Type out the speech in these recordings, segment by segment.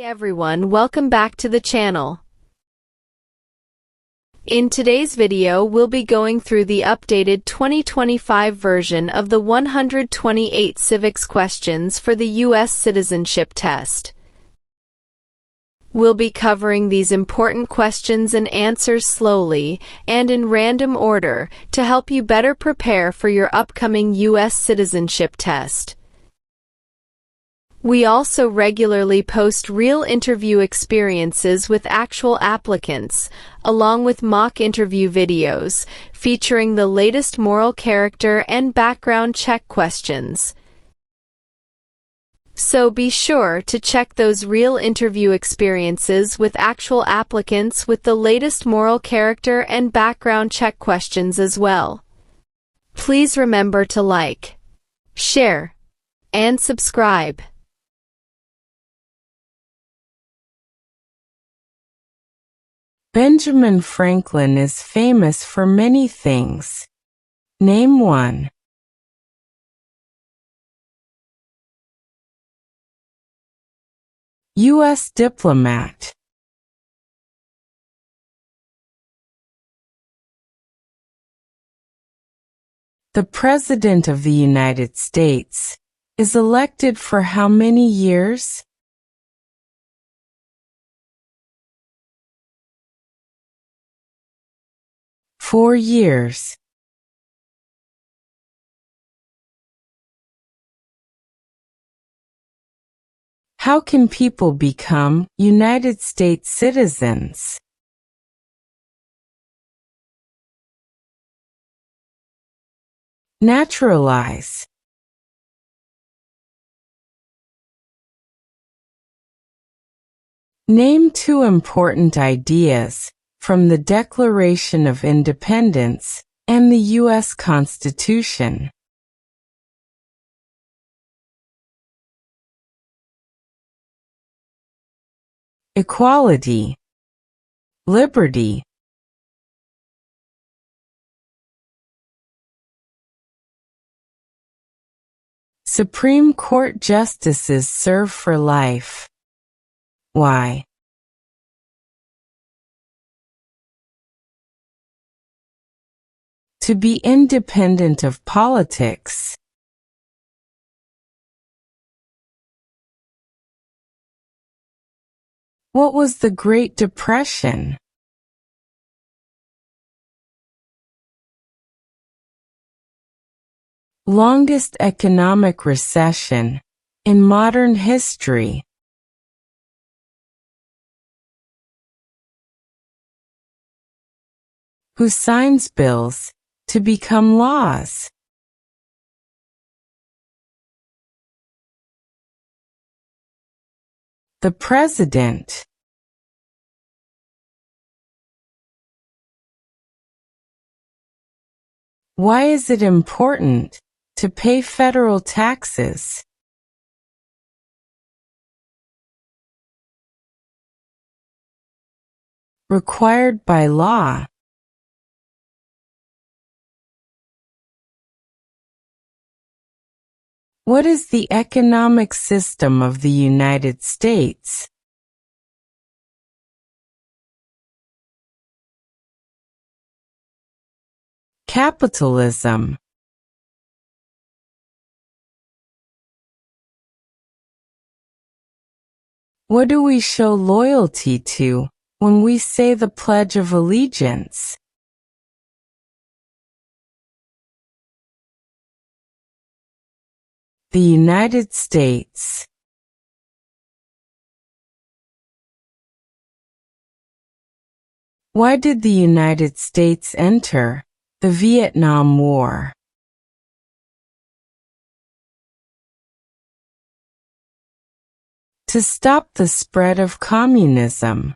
Hey everyone, welcome back to the channel. In today's video, we'll be going through the updated 2025 version of the 128 civics questions for the U.S. Citizenship Test. We'll be covering these important questions and answers slowly and in random order to help you better prepare for your upcoming U.S. Citizenship Test. We also regularly post real interview experiences with actual applicants, along with mock interview videos featuring the latest moral character and background check questions. So be sure to check those real interview experiences with actual applicants with the latest moral character and background check questions as well. Please remember to like, share, and subscribe. Benjamin Franklin is famous for many things. Name one. U.S. diplomat. The President of the United States is elected for how many years? 4 years. How can people become United States citizens? Naturalize. Name 2 important ideas from the Declaration of Independence and the U.S. Constitution. Equality, liberty. Supreme Court justices serve for life. Why? To be independent of politics. What was the Great Depression? Longest economic recession in modern history. Who signs bills to become laws? The President. Why is it important to pay federal taxes? Required by law. What is the economic system of the United States? Capitalism. What do we show loyalty to when we say the Pledge of Allegiance? The United States. Why did the United States enter the Vietnam War? To stop the spread of communism.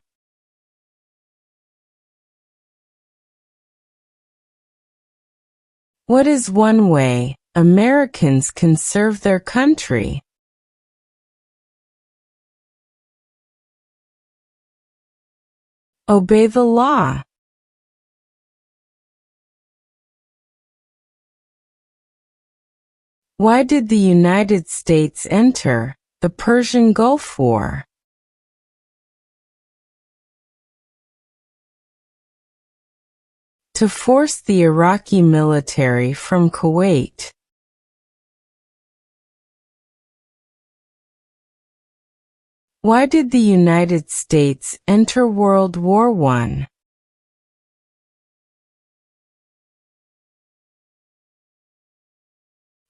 What is one way Americans can serve their country? Obey the law. Why did the United States enter the Persian Gulf War? To force the Iraqi military from Kuwait. Why did the United States enter World War I?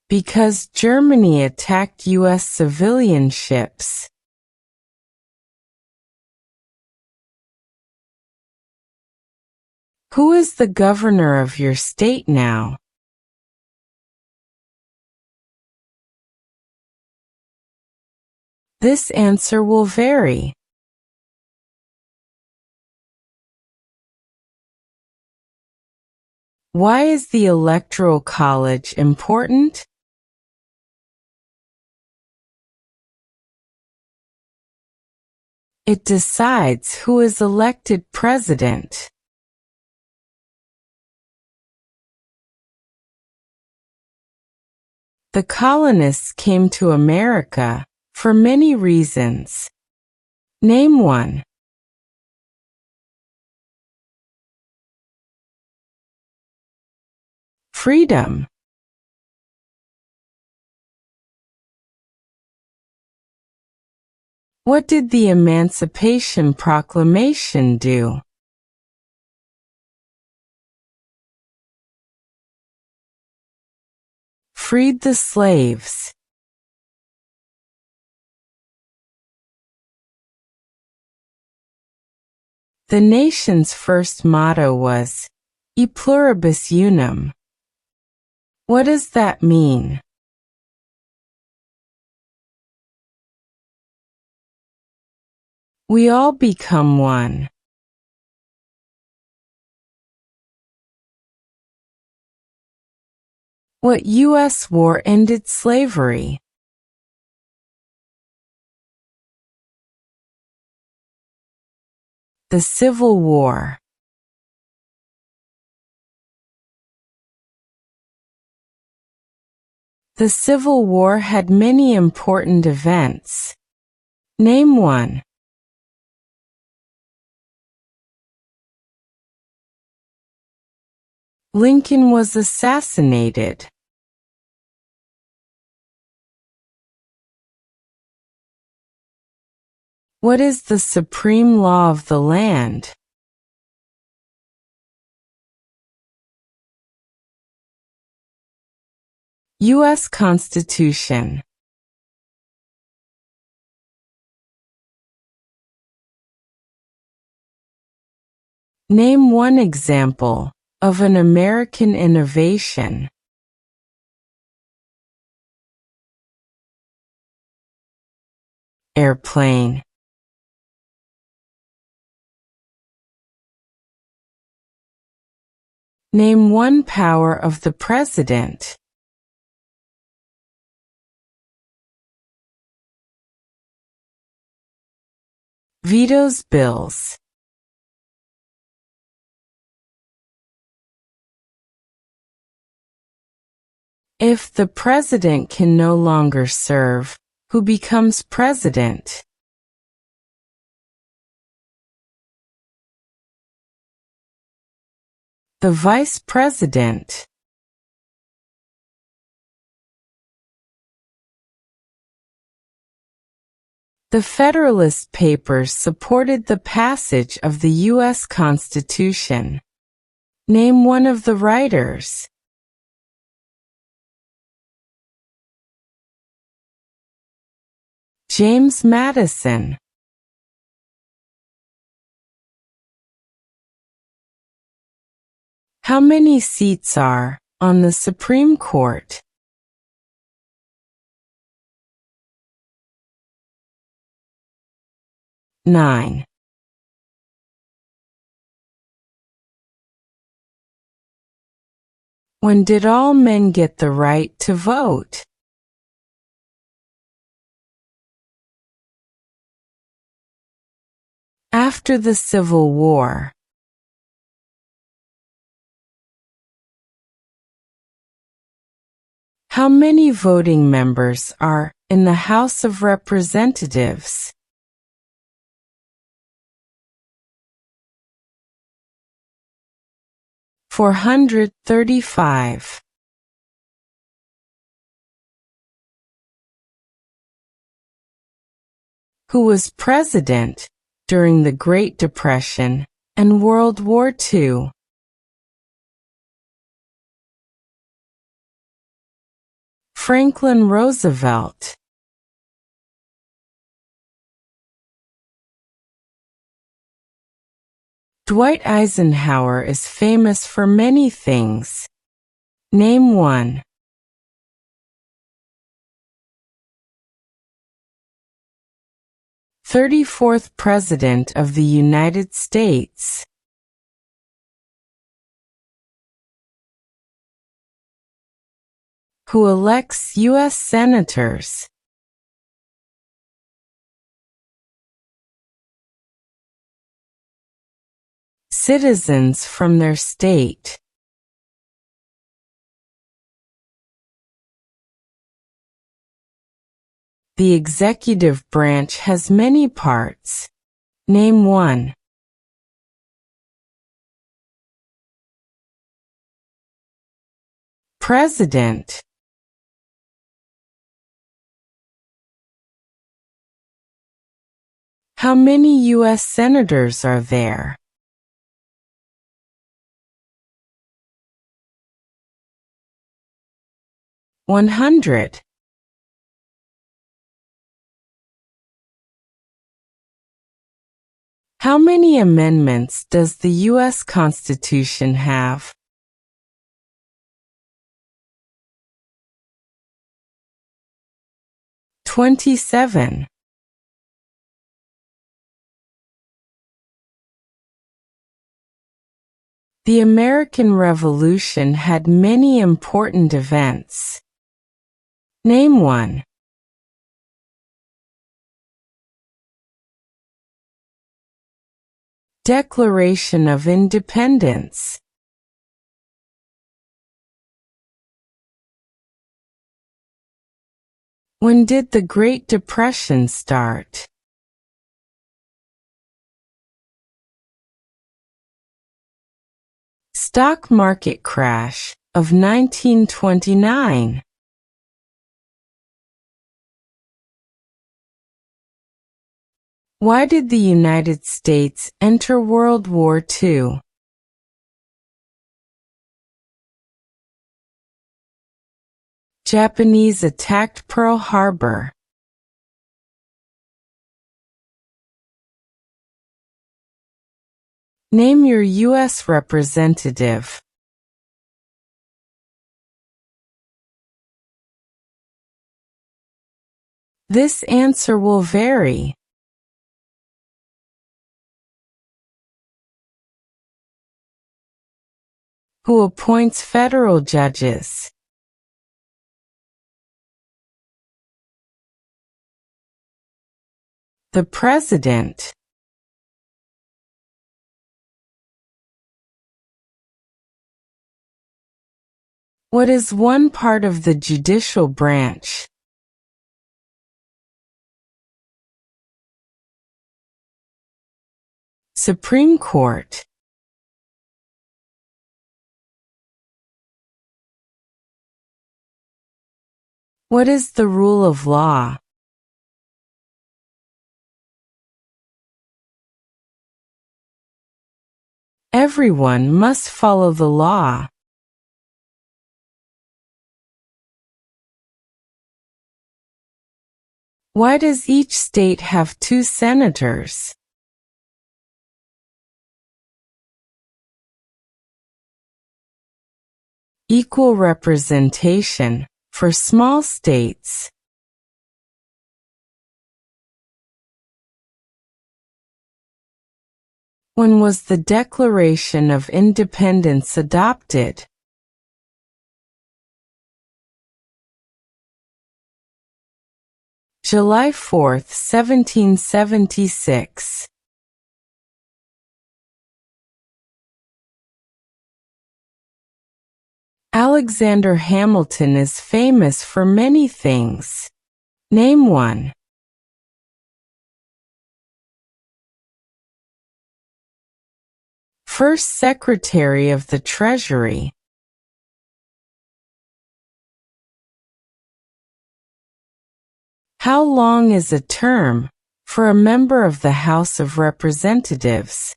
Because Germany attacked U.S. civilian ships. Who is the governor of your state now? This answer will vary. Why is the Electoral College important? It decides who is elected president. The colonists came to America for many reasons. Name one. Freedom. What did the Emancipation Proclamation do? Freed the slaves. The nation's first motto was, E pluribus unum. What does that mean? We all become one. What U.S. war ended slavery? The Civil War. The Civil War had many important events. Name one. Lincoln was assassinated. What is the supreme law of the land? U.S. Constitution. Name one example of an American innovation. Airplane. Name one power of the president. Vetoes bills. If the president can no longer serve, who becomes president? The vice president. The Federalist Papers supported the passage of the U.S. Constitution. Name one of the writers. James Madison. How many seats are on the Supreme Court? 9. When did all men get the right to vote? After the Civil War. How many voting members are in the House of Representatives? 435. Who was president during the Great Depression and World War II? Franklin Roosevelt. Dwight Eisenhower is famous for many things. Name one. "34th President of the United States." Who elects U.S. senators? Citizens from their state. The executive branch has many parts. Name one. President. How many U.S. senators are there? "100. How many amendments does the U.S. Constitution have? 27. The American Revolution had many important events. Name one. Declaration of Independence. When did the Great Depression start? Stock market crash of 1929. Why did the United States enter World War II? Japanese attacked Pearl Harbor. Name your U.S. representative. This answer will vary. Who appoints federal judges? The President. What is one part of the judicial branch? Supreme Court. What is the rule of law? Everyone must follow the law. Why does each state have 2 senators? Equal representation for small states. When was the Declaration of Independence adopted? July 4, 1776. Alexander Hamilton is famous for many things. Name one. First Secretary of the Treasury. How long is a term for a member of the House of Representatives?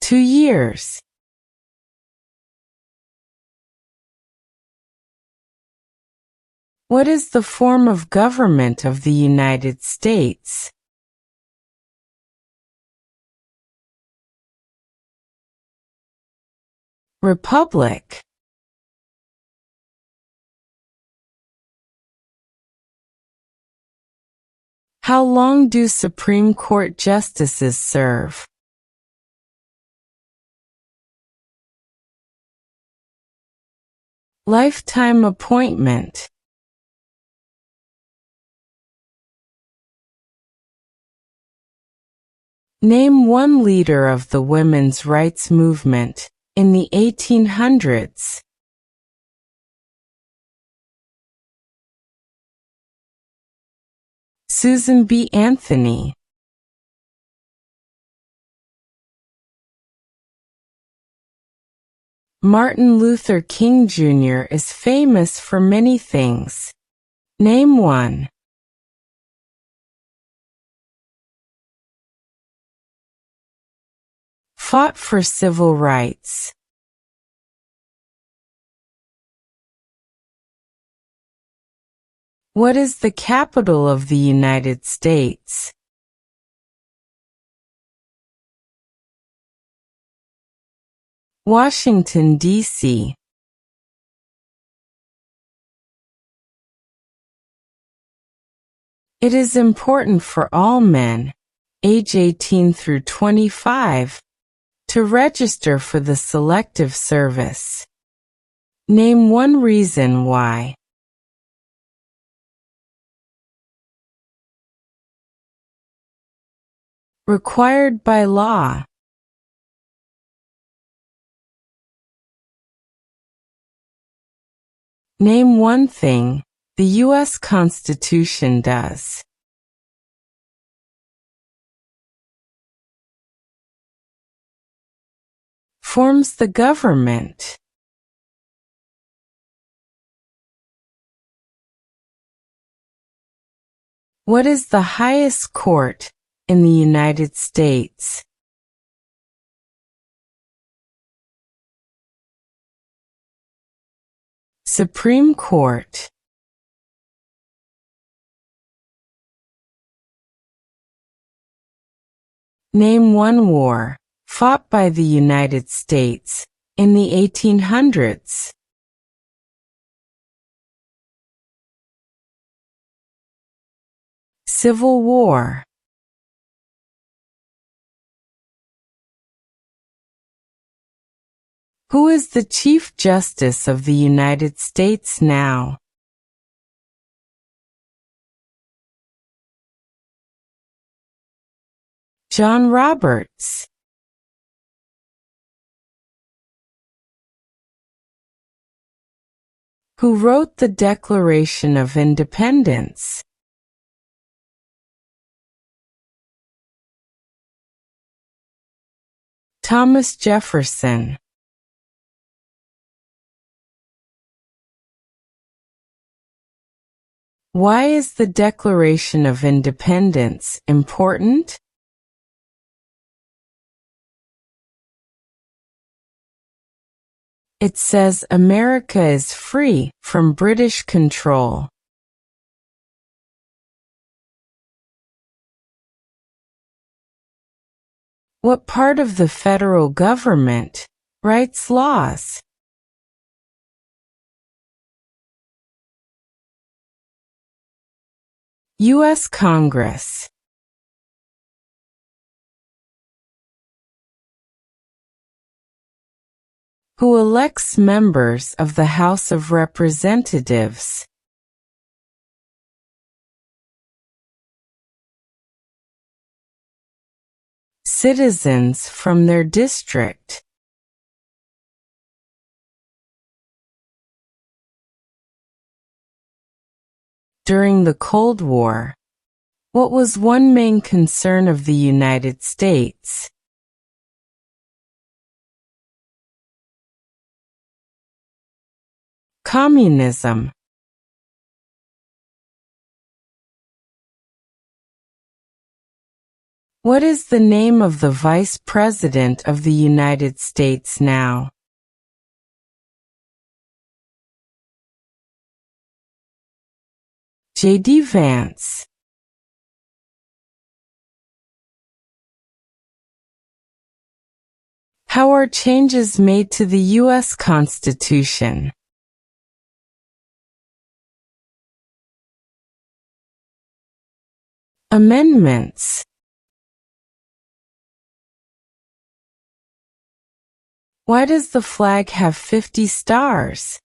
2 years. What is the form of government of the United States? Republic. How long do Supreme Court justices serve? Lifetime appointment. Name one leader of the women's rights movement in the 1800s. Susan B. Anthony. Martin Luther King Jr. is famous for many things. Name one. Fought for civil rights. What is the capital of the United States? Washington, D.C. It is important for all men, age 18 through 25, to register for the Selective Service. Name one reason why. Required by law. Name one thing the U.S. Constitution does. Forms the government. What is the highest court in the United States? Supreme Court. Name one war fought by the United States in the 1800s. Civil War. Who is the Chief Justice of the United States now? John Roberts. Who wrote the Declaration of Independence? Thomas Jefferson. Why is the Declaration of Independence important? It says America is free from British control. What part of the federal government writes laws? U.S. Congress. Who elects members of the House of Representatives? Citizens from their district. During the Cold War, What was one main concern of the United States? Communism. What is the name of the Vice President of the United States now? J.D. Vance. How are changes made to the U.S. Constitution? Amendments. Why does the flag have 50 stars?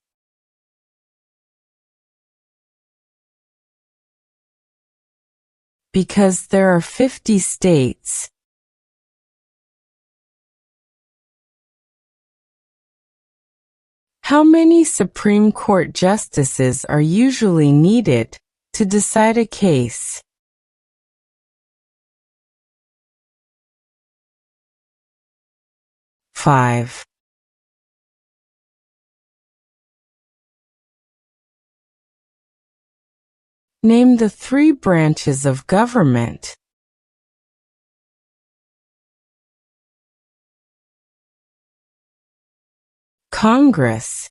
Because there are 50 states. How many Supreme Court justices are usually needed to decide a case? 5. Name the 3 branches of government. Congress,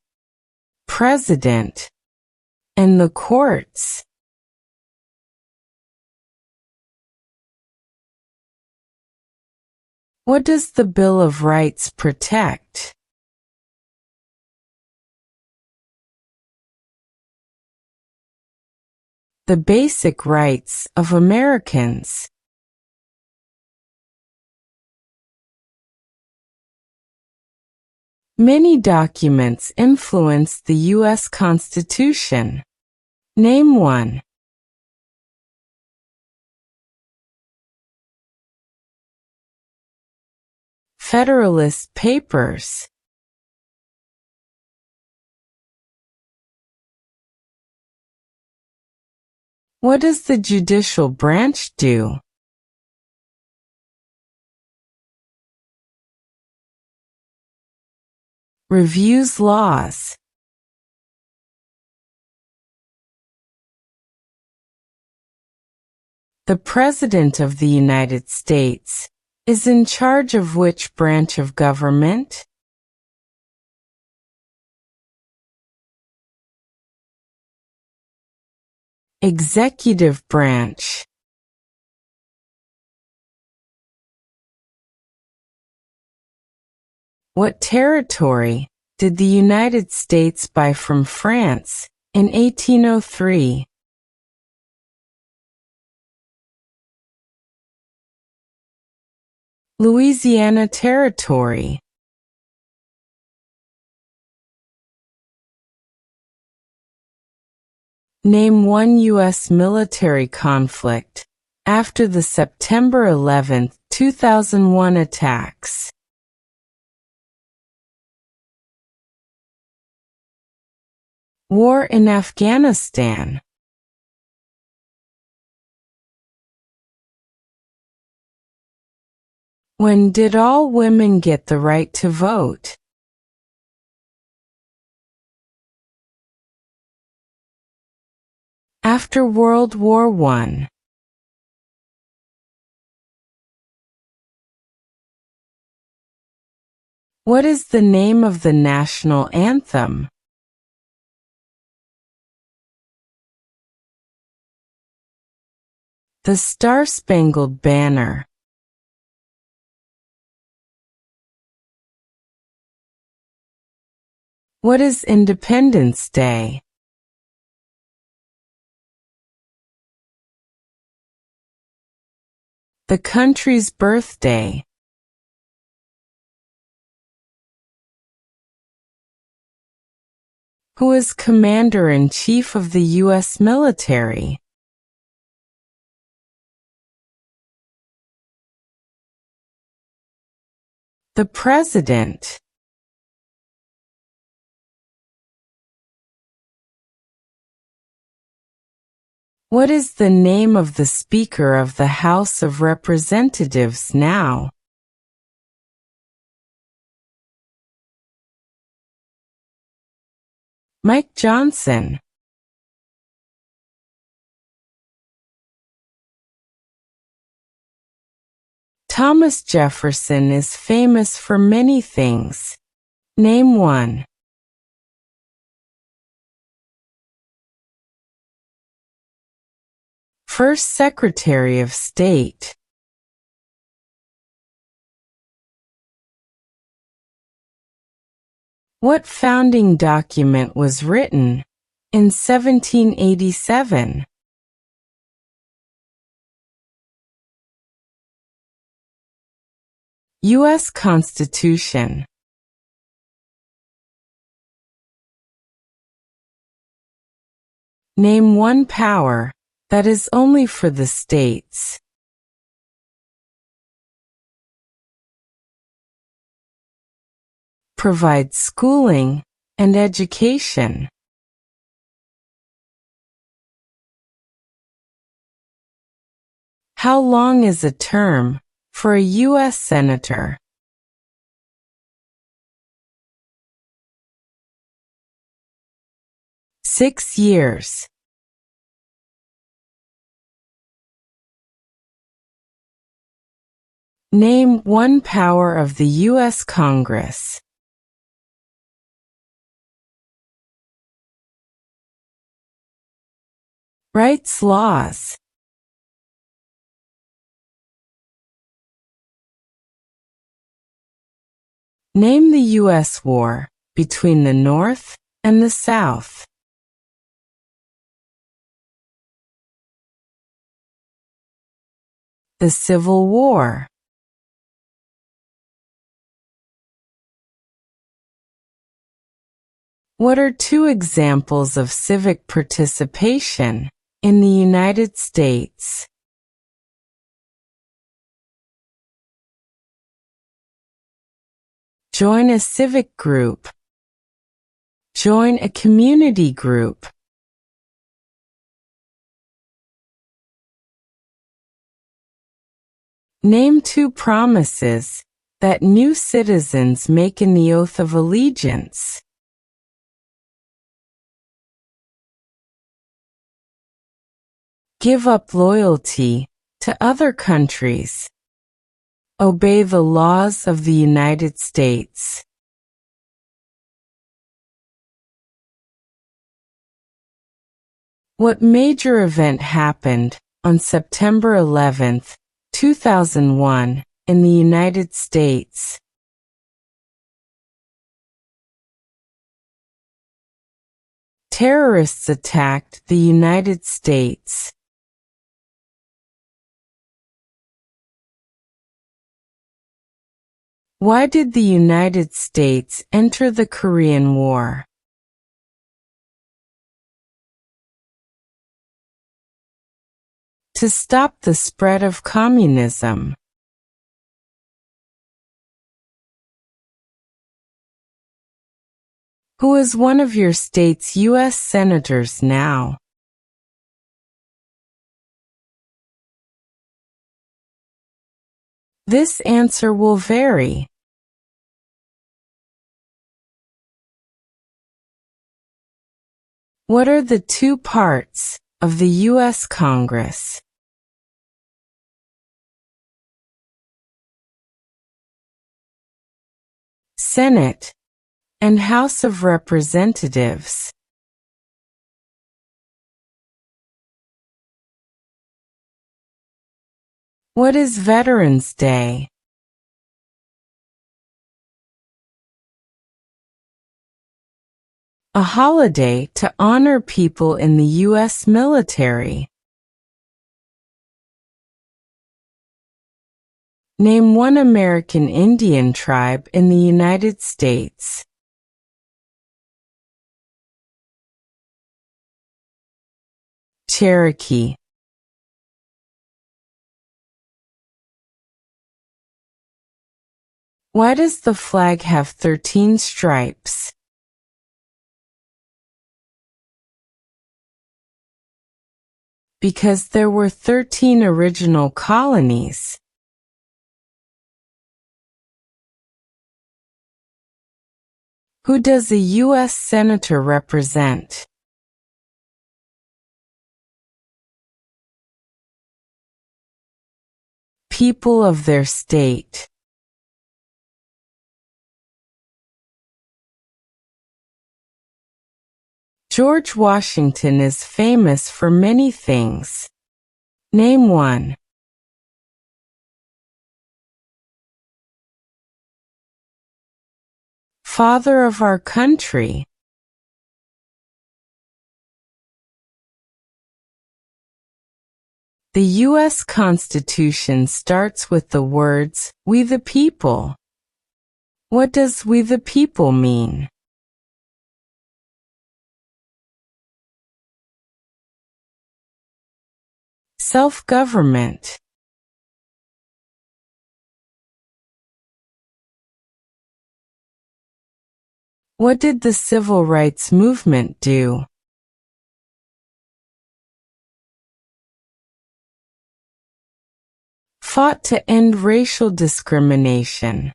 President, and the courts. What does the Bill of Rights protect? The basic rights of Americans. Many documents influence the U.S. Constitution. Name one. Federalist Papers. What does the judicial branch do? Reviews laws. The President of the United States is in charge of which branch of government? Executive branch. What territory did the United States buy from France in 1803? Louisiana Territory. Name one U.S. military conflict after the September 11, 2001 attacks. War in Afghanistan. When did all women get the right to vote? After World War I. What is the name of the national anthem? The Star-Spangled Banner. What is Independence Day? The country's birthday. Who is Commander-in-Chief of the U.S. military? The President. What is the name of the Speaker of the House of Representatives now? Mike Johnson. Thomas Jefferson is famous for many things. Name one. First Secretary of State. What founding document was written in 1787? U.S. Constitution. Name one power that is only for the states. Provide schooling and education. How long is a term for a U.S. Senator? Six years. Name one power of the U.S. Congress. Writes laws. Name the U.S. war between the North and the South. The Civil War. What are two examples of civic participation in the United States? Join a civic group. Join a community group. Name two promises that new citizens make in the oath of allegiance. Give up loyalty to other countries. Obey the laws of the United States. What major event happened on September 11, 2001, in the United States? Terrorists attacked the United States. Why did the United States enter the Korean War? To stop the spread of communism. Who is one of your state's U.S. senators now? This answer will vary. What are the two parts of the U.S. Congress? Senate and House of Representatives. What is Veterans Day? A holiday to honor people in the U.S. military. Name one American Indian tribe in the United States. Cherokee. Why does the flag have 13 stripes? Because there were 13 original colonies. Who does a U.S. Senator represent? People of their state. George Washington is famous for many things. Name one. Father of our country. The U.S. Constitution starts with the words, "We the people." What does "we the people" mean? Self-government. What did the Civil Rights Movement do? Fought to end racial discrimination.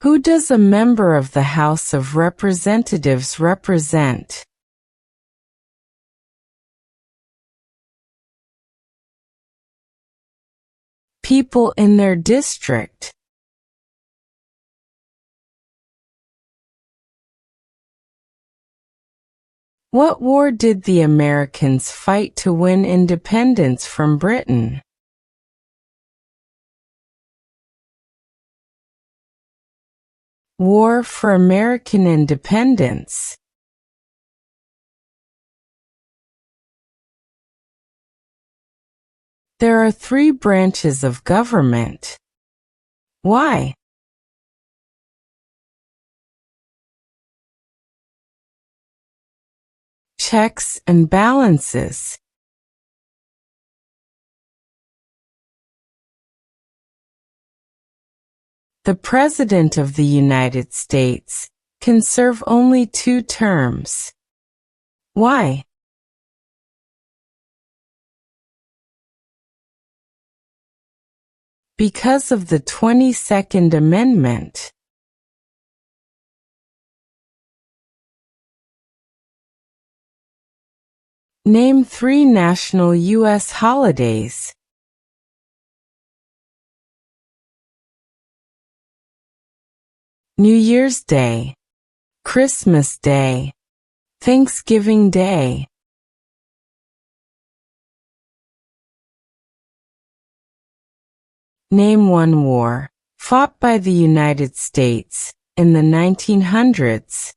Who does a member of the House of Representatives represent? People in their district. What war did the Americans fight to win independence from Britain? War for American Independence. There are 3 branches of government. Why? Checks and balances. The President of the United States can serve only 2 terms. Why? Because of the 22nd Amendment. Name 3 national U.S. holidays. New Year's Day, Christmas Day, Thanksgiving Day. Name one war fought by the United States in the 1900s.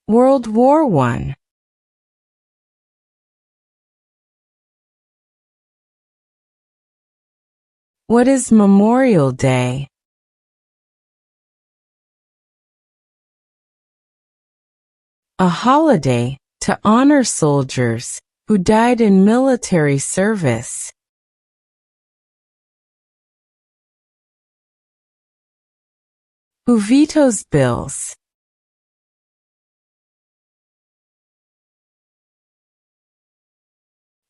World War I. What is Memorial Day? A holiday to honor soldiers who died in military service. Who vetoes bills?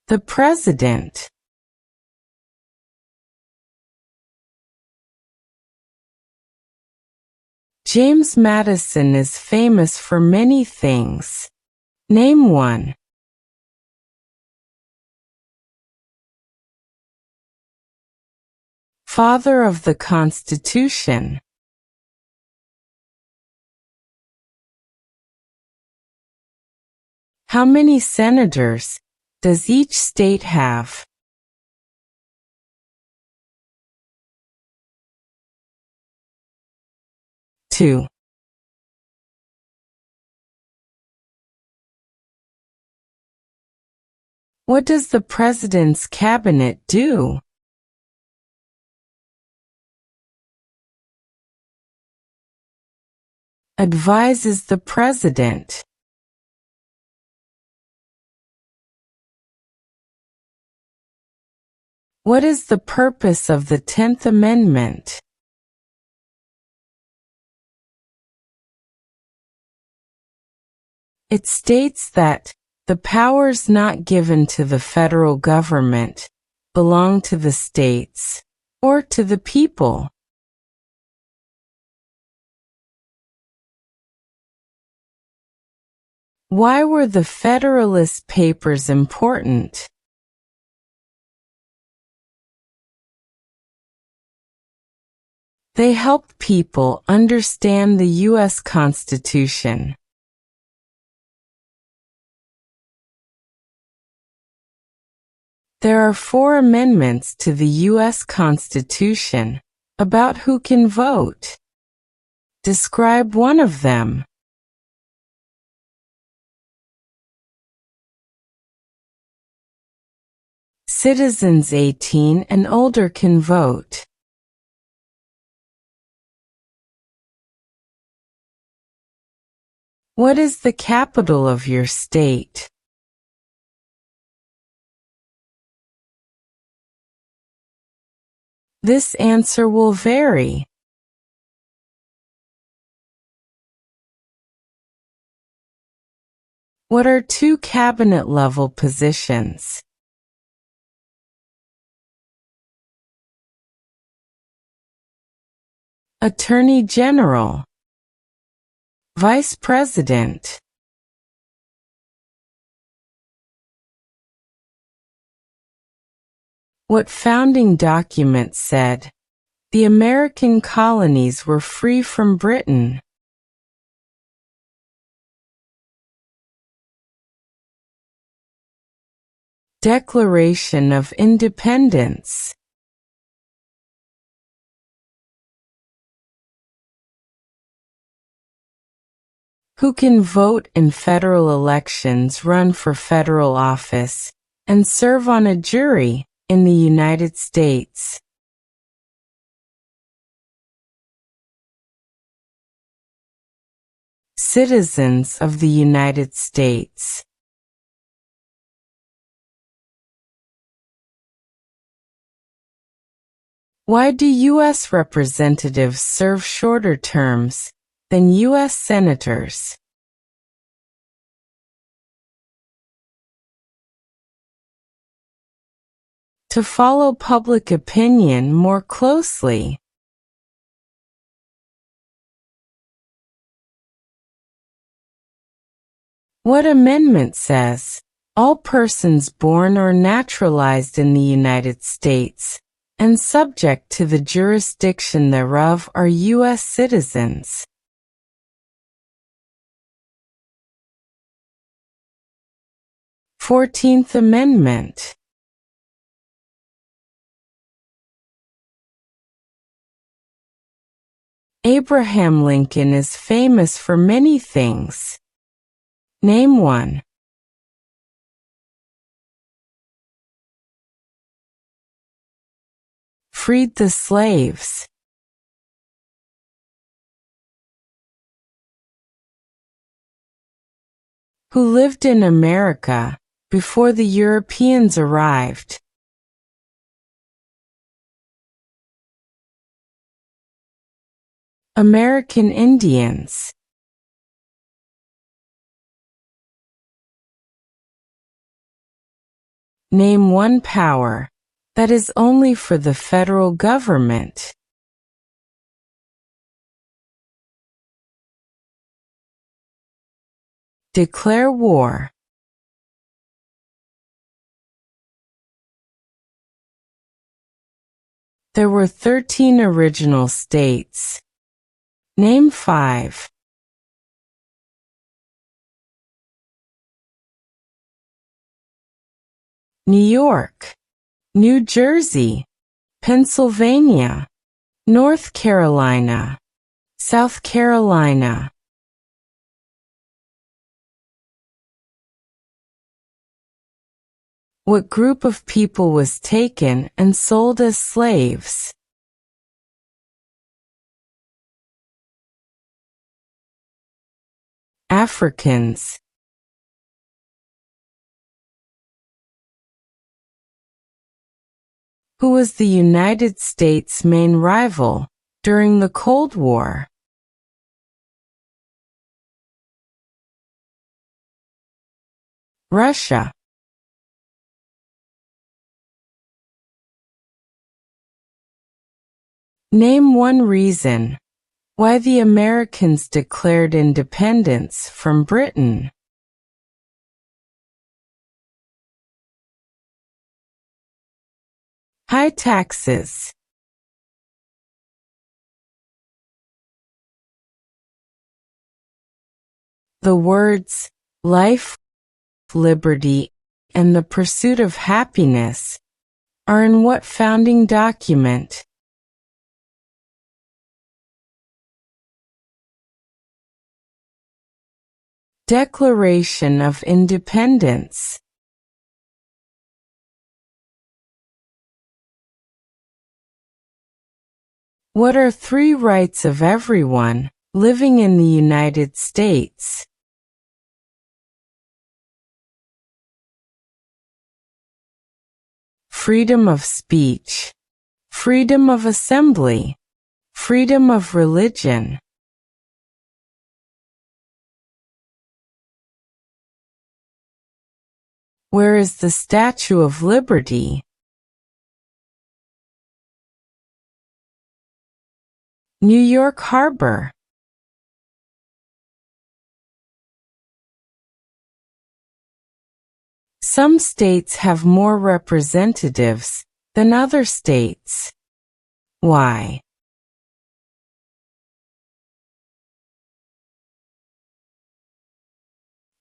The President. James Madison is famous for many things. Name one. Father of the Constitution. How many senators does each state have? 2. What does the President's cabinet do? Advises the President. What is the purpose of the 10th Amendment? It states that the powers not given to the federal government belong to the states or to the people. Why were the Federalist Papers important? They helped people understand the U.S. Constitution. There are 4 amendments to the U.S. Constitution about who can vote. Describe one of them. Citizens 18 and older can vote. What is the capital of your state? This answer will vary. What are 2 cabinet-level positions? Attorney General, Vice President. What founding document said the American colonies were free from Britain? Declaration of Independence. Who can vote in federal elections, run for federal office, and serve on a jury in the United States? Citizens of the United States. Why do U.S. representatives serve shorter terms than U.S. senators? To follow public opinion more closely. What amendment says, all persons born or naturalized in the United States and subject to the jurisdiction thereof are U.S. citizens? 14th Amendment. Abraham Lincoln is famous for many things. Name one. Freed the slaves. Who lived in America before the Europeans arrived? American Indians. Name one power that is only for the federal government. Declare war. There were 13 original states. Name 5. New York, New Jersey, Pennsylvania, North Carolina, South Carolina. What group of people was taken and sold as slaves? Africans. Who was the United States' main rival during the Cold War? Russia. Name one reason why the Americans declared independence from Britain. High taxes. The words life, liberty, and the pursuit of happiness are in what founding document? Declaration of Independence. What are three rights of everyone living in the United States? Freedom of speech, freedom of assembly, freedom of religion. Where is the Statue of Liberty? New York Harbor. Some states have more representatives than other states. Why?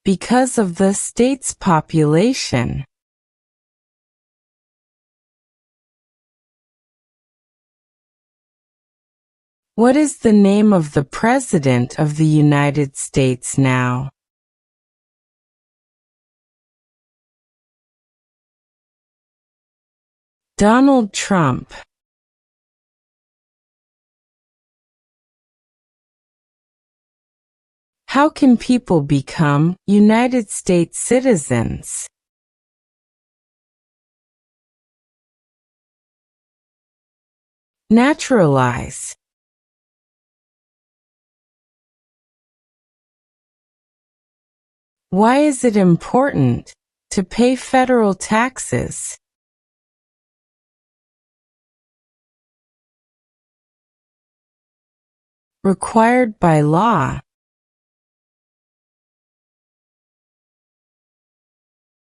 Because of the state's population. What is the name of the President of the United States now? Donald Trump. How can people become United States citizens? Naturalize. Why is it important to pay federal taxes? Required by law.